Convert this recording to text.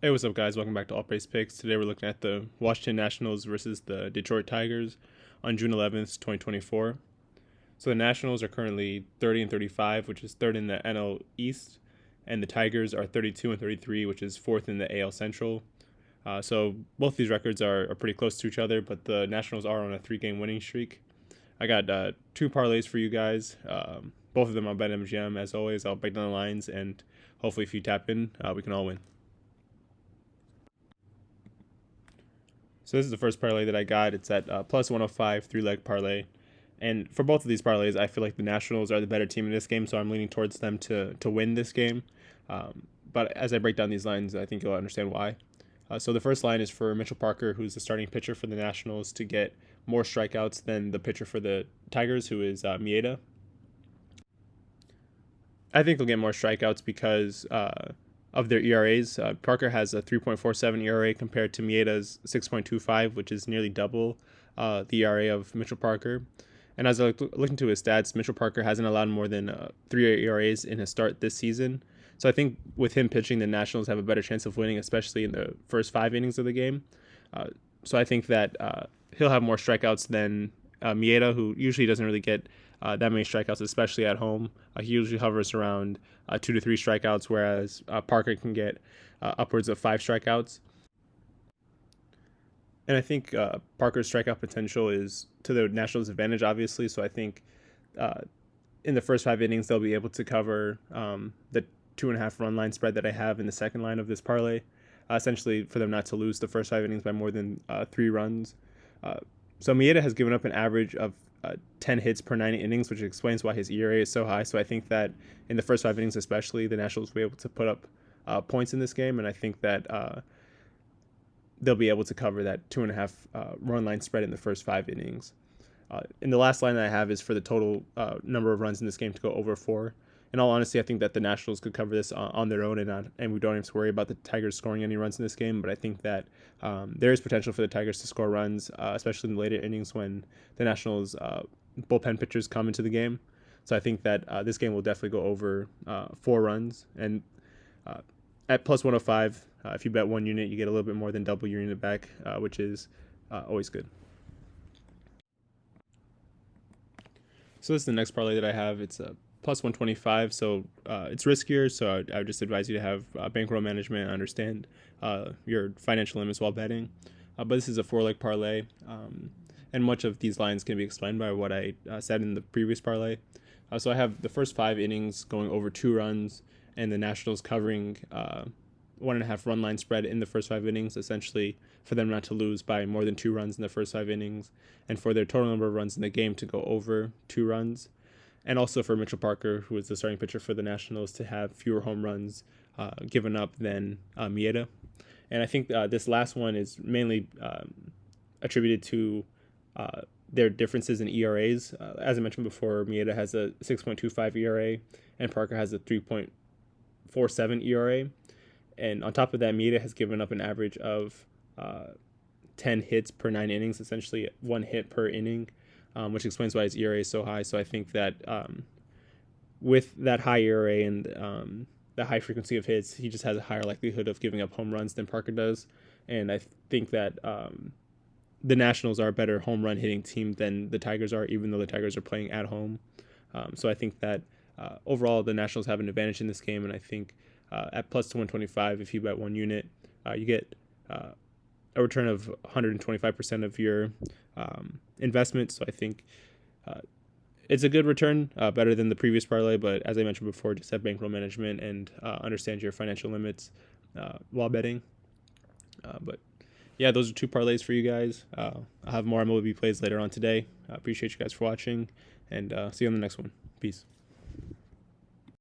Hey, what's up, guys? Welcome back to All Praise Picks. Today we're looking at the Washington Nationals versus the Detroit Tigers on June 11th, 2024. So the Nationals are currently 30 and 35, which is third in the NL East, and the Tigers are 32 and 33, which is fourth in the AL Central. So both these records are pretty close to each other, but the Nationals are on a 3-game winning streak. I got two parlays for you guys. Both of them on BetMGM. As always, I'll break down the lines, and hopefully if you tap in, we can all win. So this is the first parlay that I got. It's at plus 105, 3-leg parlay. And for both of these parlays, I feel like the Nationals are the better team in this game, so I'm leaning towards them to win this game. But as I break down these lines, I think you'll understand why. So the first line is for Mitchell Parker, who's the starting pitcher for the Nationals, to get more strikeouts than the pitcher for the Tigers, who is Maeda. I think they'll get more strikeouts because of their ERAs. Parker has a 3.47 ERA compared to Maeda's 6.25, which is nearly double the ERA of Mitchell Parker. And as I look into his stats, Mitchell Parker hasn't allowed more than 3 ERAs in his start this season. So I think with him pitching, the Nationals have a better chance of winning, especially in the first 5 innings of the game. So I think that he'll have more strikeouts than Maeda, who usually doesn't really get that many strikeouts, especially at home. He usually hovers around 2 to 3 strikeouts, whereas Parker can get upwards of 5 strikeouts. And I think Parker's strikeout potential is to the Nationals' advantage, obviously. So I think in the first 5 innings, they'll be able to cover the 2.5 run line spread that I have in the second line of this parlay. Essentially, for them not to lose the first 5 innings by more than 3 runs. So Maeda has given up an average of 10 hits per 9 innings, which explains why his ERA is so high. So I think that in the first 5 innings especially, the Nationals will be able to put up points in this game, and I think that they'll be able to cover that 2.5 run line spread in the first 5 innings. And the last line that I have is for the total number of runs in this game to go over 4. In all honesty, I think that the Nationals could cover this on their own, and we don't have to worry about the Tigers scoring any runs in this game. But I think that there is potential for the Tigers to score runs, especially in the later innings when the Nationals' bullpen pitchers come into the game. So I think that this game will definitely go over 4 runs. And at plus 105, if you bet 1 unit, you get a little bit more than double your unit back, which is always good. So this is the next parlay that I have. It's a plus 125, so it's riskier, so I would just advise you to have bankroll management, understand your financial limits while betting. But this is a 4-leg parlay, and much of these lines can be explained by what I said in the previous parlay. So I have the first 5 innings going over 2 runs, and the Nationals covering 1.5 run line spread in the first 5 innings, essentially for them not to lose by more than 2 runs in the first 5 innings, and for their total number of runs in the game to go over 2 runs. And also for Mitchell Parker, who is the starting pitcher for the Nationals, to have fewer home runs given up than Maeda. And I think this last one is mainly attributed to their differences in ERAs. As I mentioned before, Maeda has a 6.25 ERA, and Parker has a 3.47 ERA. And on top of that, Maeda has given up an average of 10 hits per 9 innings, essentially 1 hit per inning. Which explains why his ERA is so high. So I think that with that high ERA and the high frequency of hits, he just has a higher likelihood of giving up home runs than Parker does. And I think that the Nationals are a better home run hitting team than the Tigers are, even though the Tigers are playing at home. So I think that overall the Nationals have an advantage in this game. And I think at plus 125, if you bet 1 unit, you get a return of 125% of your investment. So I think it's a good return, better than the previous parlay. But as I mentioned before, just have bankroll management and understand your financial limits while betting. But yeah, those are 2 parlays for you guys. I'll have more MLB plays later on today. I appreciate you guys for watching, and see you on the next one. Peace.